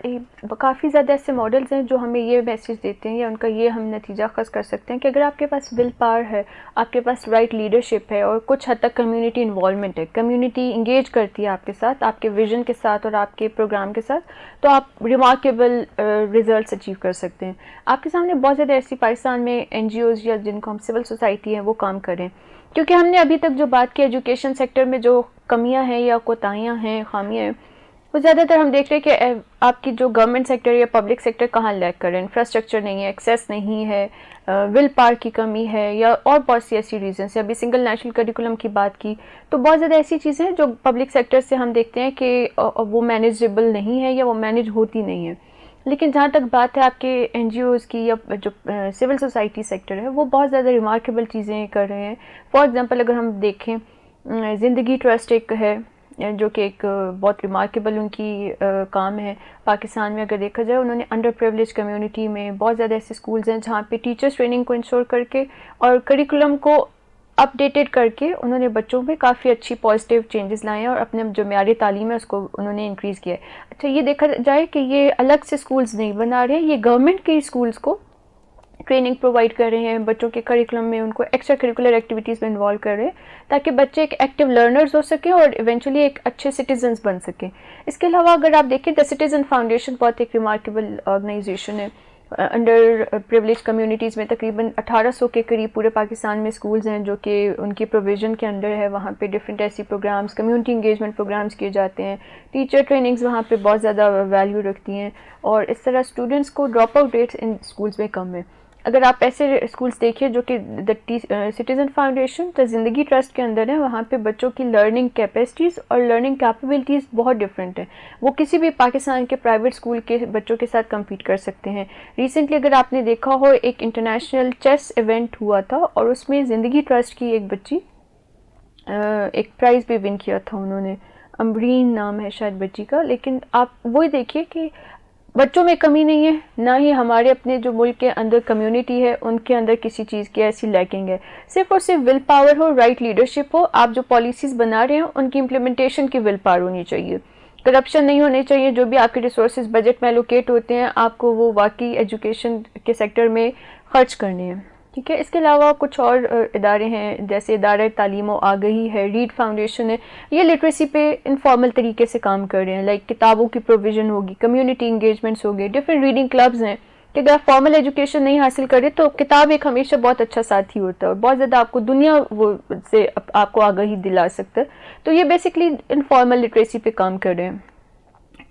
کافی زیادہ ایسے ماڈلز ہیں جو ہمیں یہ میسیج دیتے ہیں یا ان کا یہ ہم نتیجہ خاص کر سکتے ہیں کہ اگر آپ کے پاس ول پاور ہے، آپ کے پاس رائٹ لیڈرشپ ہے، اور کچھ حد تک کمیونٹی انوالومنٹ ہے، کمیونٹی انگیج کرتی ہے آپ کے ساتھ، آپ کے ویژن کے ساتھ اور آپ کے پروگرام کے ساتھ، تو آپ ریمارکیبل ریزلٹس اچیو کر سکتے ہیں. آپ کے سامنے بہت زیادہ ایسی پاکستان میں این جی اوز یا جن کو ہم سول سوسائٹی ہیں وہ کام کریں، کیونکہ ہم نے ابھی تک جو بات کی ایجوکیشن سیکٹر میں جو کمیاں ہیں یا کوتاہیاں ہیں، خامیاں ہیں، وہ زیادہ تر ہم دیکھ رہے ہیں کہ آپ کی جو گورنمنٹ سیکٹر یا پبلک سیکٹر کہاں لیک کر رہے ہیں, انفراسٹرکچر نہیں ہے, ایکسیس نہیں ہے, ول پاور کی کمی ہے, یا اور بہت سی ایسی ریزنس ہیں. ابھی سنگل نیشنل کریکولم کی بات کی تو بہت زیادہ ایسی چیزیں ہیں جو پبلک سیکٹر سے ہم دیکھتے ہیں کہ وہ مینیجیبل نہیں ہے یا وہ مینیج ہوتی نہیں ہے. لیکن جہاں تک بات ہے آپ کے این جی اوز کی یا جو سول سوسائٹی سیکٹر ہے, وہ بہت زیادہ ریمارکیبل چیزیں کر رہے ہیں. فار ایگزامپل اگر ہم دیکھیں زندگی ٹرسٹ ایک ہے جو کہ ایک بہت ریمارکیبل ان کی کام ہے پاکستان میں. اگر دیکھا جائے انہوں نے انڈر پریولیج کمیونٹی میں بہت زیادہ ایسے اسکولز ہیں جہاں پہ ٹیچرس ٹریننگ کو انشور کر کے اور کریکولم کو اپ ڈیٹڈ کر کے انہوں نے بچوں میں کافی اچھی پازیٹیو چینجز لائے ہیں اور اپنے جو معیار تعلیم ہے اس کو انہوں نے انکریز کیا ہے. اچھا یہ دیکھا جائے کہ یہ الگ سے اسکولز نہیں بنا رہے ہیں, یہ گورنمنٹ کے اسکولز کو ٹریننگ پرووائڈ کر رہے ہیں, بچوں کے کریکولم میں ان کو ایکسٹرا کریکولر ایکٹیویٹیز میں انوالو کر رہے ہیں تاکہ بچے ایک ایکٹیو لرنرز ہو سکیں اور ایونچولی ایک اچھے سٹیزنز بن سکیں. اس کے علاوہ اگر آپ دیکھیں دا سٹیزن فاؤنڈیشن بہت ایک ریمارکیبل آرگنائزیشن ہے. انڈر پریولیج کمیونٹیز میں تقریباً 1800 کے قریب پورے پاکستان میں اسکولز ہیں جو کہ ان کی پروویژن کے انڈر ہے. وہاں پہ ڈفرینٹ ایسی پروگرامز, کمیونٹی انگیجمنٹ پروگرامز کیے جاتے ہیں. ٹیچر ٹریننگز وہاں پہ بہت زیادہ ویلیو رکھتی ہیں اور اس طرح اسٹوڈنٹس کو ڈراپ آؤٹ ریٹس ان اسکولز میں کم ہے. اگر آپ ایسے اسکولز دیکھیے جو کہ سٹیزن فاؤنڈیشن تو زندگی ٹرسٹ کے اندر ہے, وہاں پہ بچوں کی لرننگ کیپیسٹیز اور لرننگ کیپیبلٹیز بہت ڈفرینٹ ہیں. وہ کسی بھی پاکستان کے پرائیویٹ اسکول کے بچوں کے ساتھ کمپیٹ کر سکتے ہیں. ریسنٹلی اگر آپ نے دیکھا ہو ایک انٹرنیشنل چیس ایونٹ ہوا تھا اور اس میں زندگی ٹرسٹ کی ایک بچی ایک پرائز بھی ون کیا تھا انہوں نے, امبرین نام ہے شاید بچی کا. لیکن آپ وہی دیکھیے کہ بچوں میں کمی نہیں ہے, نہ ہی ہمارے اپنے جو ملک کے اندر کمیونٹی ہے ان کے اندر کسی چیز کی ایسی لیکنگ ہے. صرف اور صرف ول پاور ہو, رائٹ لیڈرشپ ہو, آپ جو پالیسیز بنا رہے ہیں ان کی امپلیمنٹیشن کی ول پاور ہونی چاہیے. کرپشن نہیں ہونے چاہیے. جو بھی آپ کے ریسورسز بجٹ میں الوکیٹ ہوتے ہیں آپ کو وہ واقعی ایجوکیشن کے سیکٹر میں خرچ کرنے ہیں. ٹھیک ہے. اس کے علاوہ کچھ اور ادارے ہیں جیسے ادارہ تعلیم و آگہی ہے, ریڈ فاؤنڈیشن ہے. یہ لٹریسی پہ انفارمل طریقے سے کام کر رہے ہیں, لائک کتابوں کی پروویژن ہوگی, کمیونٹی انگیجمنٹس ہوگی, ڈفرینٹ ریڈنگ کلبز ہیں کہ اگر آپ فارمل ایجوکیشن نہیں حاصل کریں تو کتاب ایک ہمیشہ بہت اچھا ساتھی ہوتا ہے اور بہت زیادہ آپ کو دنیا وہ سے آپ کو آگہی دلا سکتا ہے. تو یہ بیسکلی انفارمل لٹریسی پہ کام کر رہے ہیں.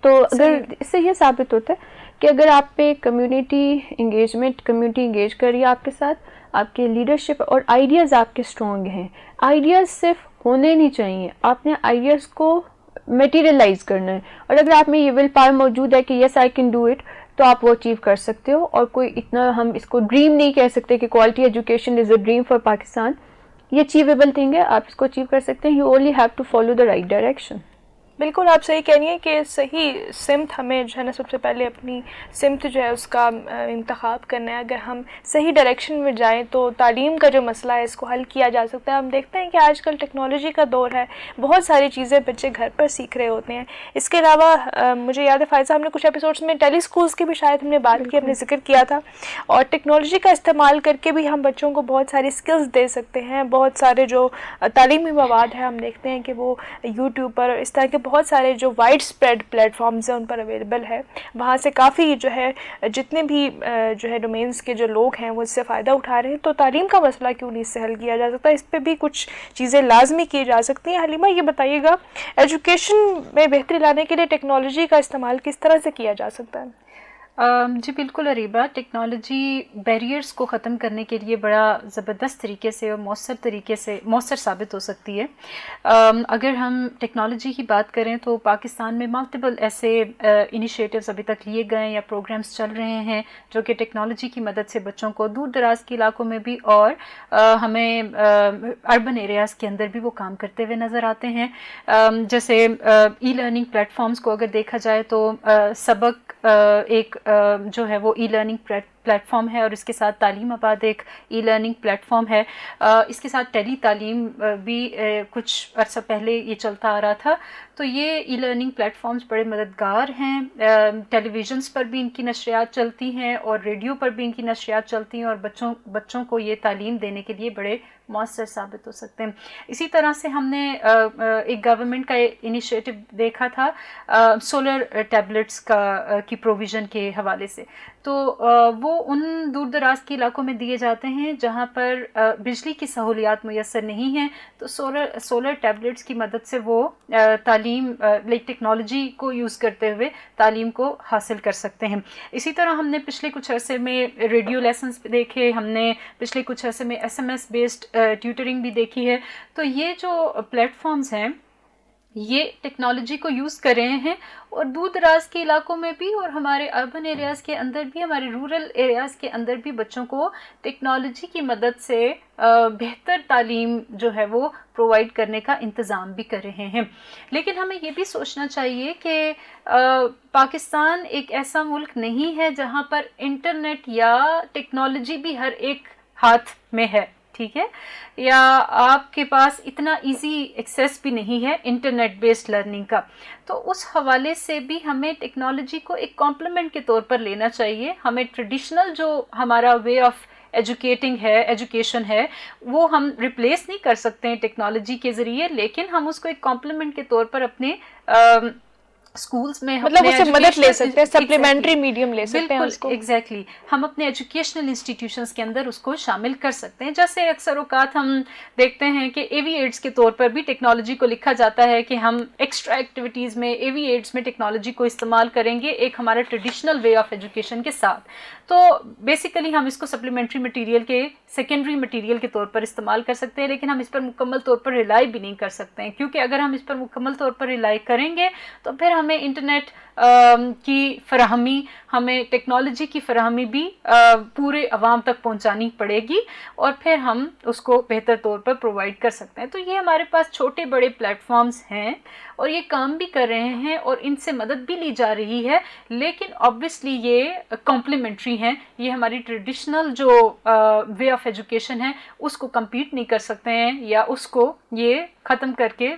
تو اگر اس سے یہ ثابت ہوتا ہے کہ اگر آپ پہ کمیونٹی انگیج کر رہی ہے آپ کے ساتھ, آپ کے لیڈرشپ اور آئیڈیاز آپ کے اسٹرانگ ہیں. آئیڈیاز صرف ہونے نہیں چاہیے, آپ نے آئیڈیاز کو میٹیریلائز کرنا ہے. اور اگر آپ میں یہ ول پاور موجود ہے کہ یس آئی کین ڈو اٹ, تو آپ وہ اچیو کر سکتے ہو. اور کوئی اتنا ہم اس کو ڈریم نہیں کہہ سکتے کہ quality education is a dream for Pakistan. یہ اچیویبل تھنگ ہے, آپ اس کو اچیو کر سکتے ہیں. You only have to follow the right direction. بالکل آپ صحیح کہہ رہی ہیں کہ صحیح سمت ہمیں جو ہے نا سب سے پہلے اپنی سمت جو ہے اس کا انتخاب کرنا ہے. اگر ہم صحیح ڈائریکشن میں جائیں تو تعلیم کا جو مسئلہ ہے اس کو حل کیا جا سکتا ہے. ہم دیکھتے ہیں کہ آج کل ٹیکنالوجی کا دور ہے, بہت ساری چیزیں بچے گھر پر سیکھ رہے ہوتے ہیں. اس کے علاوہ مجھے یاد ہے فائزہ, ہم نے کچھ ایپیسوڈس میں ٹیلی اسکولس کی بھی شاید ہم نے بات کی, ہم نے ذکر کیا تھا. اور ٹیکنالوجی کا استعمال کر کے بھی ہم بچوں کو بہت ساری اسکلز دے سکتے ہیں. بہت سارے جو تعلیمی مواد ہیں ہم دیکھتے ہیں کہ وہ یوٹیوب پر اس طرح کے بہت سارے جو وائڈ اسپریڈ پلیٹ فارمز ہیں ان پر اویلیبل ہے. وہاں سے کافی جو ہے جتنے بھی جو ہے ڈومینس کے جو لوگ ہیں وہ اس سے فائدہ اٹھا رہے ہیں. تو تعلیم کا مسئلہ کیوں نہیں اس سے حل کیا جا سکتا؟ اس پہ بھی کچھ چیزیں لازمی کی جا سکتی ہیں. حلیمہ یہ بتائیے گا, ایجوکیشن میں بہتری لانے کے لیے ٹیکنالوجی کا استعمال کس طرح سے کیا جا سکتا ہے؟ جی بالکل اریبہ, ٹیکنالوجی بیریئرز کو ختم کرنے کے لیے بڑا زبردست طریقے سے اور مؤثر ثابت ہو سکتی ہے. اگر ہم ٹیکنالوجی کی بات کریں تو پاکستان میں ملٹیپل ایسے انیشیٹوز ابھی تک لیے گئے یا پروگرامز چل رہے ہیں جو کہ ٹیکنالوجی کی مدد سے بچوں کو دور دراز کے علاقوں میں بھی اور ہمیں اربن ایریاز کے اندر بھی وہ کام کرتے ہوئے نظر آتے ہیں. جیسے ای لرننگ پلیٹ فارمز کو اگر دیکھا جائے تو سبق ایک جو ہے وہ ای لرننگ پلیٹ فارم ہے اور اس کے ساتھ تعلیم آباد ایک ای لرننگ پلیٹ فارم ہے. اس کے ساتھ ٹیلی تعلیم بھی کچھ عرصہ پہلے یہ چلتا آ رہا تھا. تو یہ ای لرننگ پلیٹ فارمز بڑے مددگار ہیں. ٹیلی ویژنس پر بھی ان کی نشریات چلتی ہیں اور ریڈیو پر بھی ان کی نشریات چلتی ہیں اور بچوں کو یہ تعلیم دینے کے لیے بڑے مؤثر ثابت ہو سکتے ہیں. اسی طرح سے ہم نے ایک گورنمنٹ کا انیشیٹو دیکھا تھا سولر ٹیبلٹس کی پروویژن کے حوالے سے. تو وہ ان دور دراز کے علاقوں میں دیے جاتے ہیں جہاں پر بجلی کی سہولیات میسر نہیں ہیں، تو سولر ٹیبلٹس کی مدد سے وہ تعلیم ٹیکنالوجی کو یوز کرتے ہوئے تعلیم کو حاصل کر سکتے ہیں۔ اسی طرح ہم نے پچھلے کچھ عرصے میں ریڈیو لیسنس دیکھے، ہم نے پچھلے کچھ عرصے میں SMS بیسڈ ٹیوٹرنگ بھی دیکھی ہے۔ تو یہ جو پلیٹ فارمز ہیں یہ ٹیکنالوجی کو یوز کر رہے ہیں، اور دور دراز کے علاقوں میں بھی اور ہمارے اربن ایریاز کے اندر بھی، ہمارے رورل ایریاز کے اندر بھی بچوں کو ٹیکنالوجی کی مدد سے بہتر تعلیم جو ہے وہ پرووائڈ کرنے کا انتظام بھی کر رہے ہیں۔ لیکن ہمیں یہ بھی سوچنا چاہیے کہ پاکستان ایک ایسا ملک نہیں ہے جہاں پر انٹرنیٹ یا ٹیکنالوجی بھی ہر ایک ہاتھ میں ہے، ٹھیک ہے، یا آپ کے پاس اتنا ایزی ایکسیس بھی نہیں ہے انٹرنیٹ بیسڈ لرننگ کا۔ تو اس حوالے سے بھی ہمیں ٹیکنالوجی کو ایک کمپلیمنٹ کے طور پر لینا چاہیے۔ ہمیں ٹریڈیشنل جو ہمارا وے آف ایجوکیشن ہے وہ ہم ریپلیس نہیں کر سکتے ہیں ٹیکنالوجی کے ذریعے، لیکن ہم اس کو ایک کمپلیمنٹ کے طور پر اپنے اسکولس میں مطلب اسے مدد لے سکتے ہیں، سپلیمنٹری میڈیم لے سکتے ہیں اس کو۔ ایگزیکٹلی، ہم اپنے ایجوکیشنل انسٹیٹیوشنز کے اندر اس کو شامل کر سکتے ہیں۔ جیسے اکثر اوقات ہم دیکھتے ہیں کہ اے وی ایڈس کے طور پر بھی ٹیکنالوجی کو لکھا جاتا ہے کہ ہم ایکسٹرا ایکٹیویٹیز میں اے وی ایڈس میں ٹیکنالوجی کو استعمال کریں گے ایک ہمارا ٹریڈیشنل وے آف ایجوکیشن کے ساتھ۔ تو بیسیکلی ہم اس کو سپلیمنٹری مٹیریل کے سیکنڈری مٹیریل کے طور پر استعمال کر سکتے ہیں، لیکن ہم اس پر مکمل طور پر ریلائی بھی نہیں کر سکتے ہیں، کیونکہ اگر ہم اس پر مکمل طور پر ریلائی کریں گے تو پھر ہمیں انٹرنیٹ کی فراہمی، ہمیں ٹیکنالوجی کی فراہمی بھی پورے عوام تک پہنچانی پڑے گی، اور پھر ہم اس کو بہتر طور پر پرووائڈ کر سکتے ہیں۔ تو یہ ہمارے پاس چھوٹے بڑے پلیٹ فارمز ہیں اور یہ کام بھی کر رہے ہیں اور ان سے مدد بھی لی جا رہی ہے، لیکن آبویسلی یہ کمپلیمنٹری ہیں، یہ ہماری ٹریڈیشنل جو وے آف ایجوکیشن ہے اس کو کمپیٹ نہیں کر سکتے ہیں، یا اس کو یہ ختم کر کے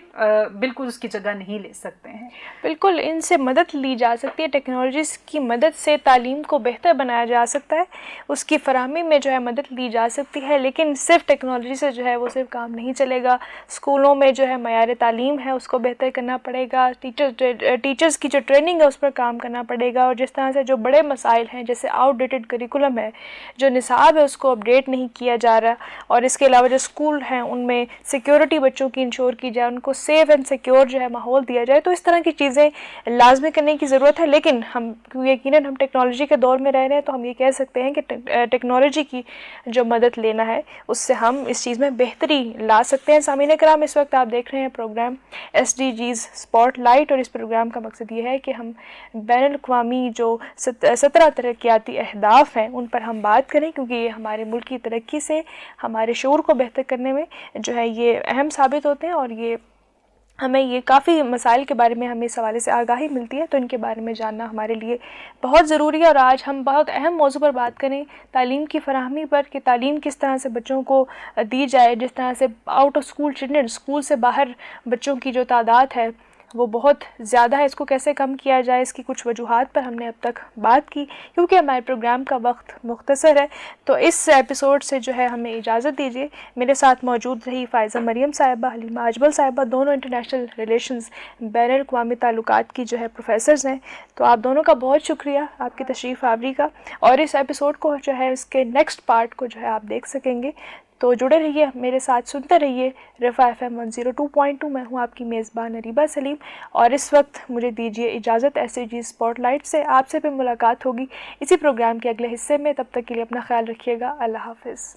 بالکل اس کی جگہ نہیں لے سکتے ہیں۔ بالکل، ان سے مدد لی جا سکتی ہے، ٹیکنالوجیز کی مدد سے تعلیم کو بہتر بنایا جا سکتا ہے، اس کی فراہمی میں جو ہے مدد لی جا سکتی ہے، لیکن صرف ٹیکنالوجی سے جو ہے وہ صرف کام نہیں چلے گا۔ اسکولوں میں جو ہے معیار تعلیم ہے اس کو بہتر کرنا پڑے گا، ٹیچرز کی جو ٹریننگ ہے اس پر کام کرنا پڑے گا، اور جس طرح سے جو بڑے مسائل ہیں جیسے آؤٹ ڈیٹڈ کریکولم ہے، جو نصاب ہے اس کو اپڈیٹ نہیں کیا جا رہا، اور اس کے علاوہ جو اسکول ہیں ان میں سیکیورٹی بچوں کی انشور کی جائے، ان کو سیف اینڈ سیکیور جو ہے ماحول دیا جائے، تو اس طرح کی چیزیں لازمی کرنے کی ضرورت ہے۔ لیکن ہم یقیناً ہم ٹیکنالوجی کے دور میں رہ رہے ہیں، تو ہم یہ کہہ سکتے ہیں کہ ٹیکنالوجی کی جو مدد لینا ہے اس سے ہم اس چیز میں بہتری لا سکتے ہیں۔ سامعین کرام، اس وقت آپ دیکھ رہے ہیں پروگرام SDGs اسپاٹ لائٹ، اور اس پروگرام کا مقصد یہ ہے کہ ہم بین الاقوامی جو 17 ترقیاتی اہداف ہیں ان پر ہم بات کریں، کیونکہ یہ ہمارے ملک کی ترقی سے، ہمارے شعور کو بہتر کرنے میں جو ہے یہ اہم ثابت ہوتے ہیں، اور یہ ہمیں یہ کافی مسائل کے بارے میں ہمیں اس حوالے سے آگاہی ملتی ہے، تو ان کے بارے میں جاننا ہمارے لیے بہت ضروری ہے۔ اور آج ہم بہت اہم موضوع پر بات کریں، تعلیم کی فراہمی پر، کہ تعلیم کس طرح سے بچوں کو دی جائے۔ جس طرح سے out of school children, school سے باہر بچوں کی جو تعداد ہے وہ بہت زیادہ ہے، اس کو کیسے کم کیا جائے، اس کی کچھ وجوہات پر ہم نے اب تک بات کی۔ کیونکہ ہمارے پروگرام کا وقت مختصر ہے تو اس ایپیسوڈ سے جو ہے ہمیں اجازت دیجیے۔ میرے ساتھ موجود رہی فائزہ مریم صاحبہ، حلیمہ اجمل صاحبہ، دونوں انٹرنیشنل ریلیشنز بین الاقوامی تعلقات کی جو ہے پروفیسرز ہیں، تو آپ دونوں کا بہت شکریہ آپ کی تشریف آوری کا، اور اس ایپیسوڈ کو جو ہے اس کے نیکسٹ پارٹ کو جو ہے آپ دیکھ سکیں گے۔ تو جڑے رہیے میرے ساتھ، سنتے رہیے رفا FM 102.2۔ میں ہوں آپ کی میزبان اریبہ سلیم، اور اس وقت مجھے دیجیے اجازت SDG اسپاٹ لائٹ سے۔ آپ سے بھی ملاقات ہوگی اسی پروگرام کے اگلے حصے میں، تب تک کے لیے اپنا خیال رکھیے گا۔ اللہ حافظ۔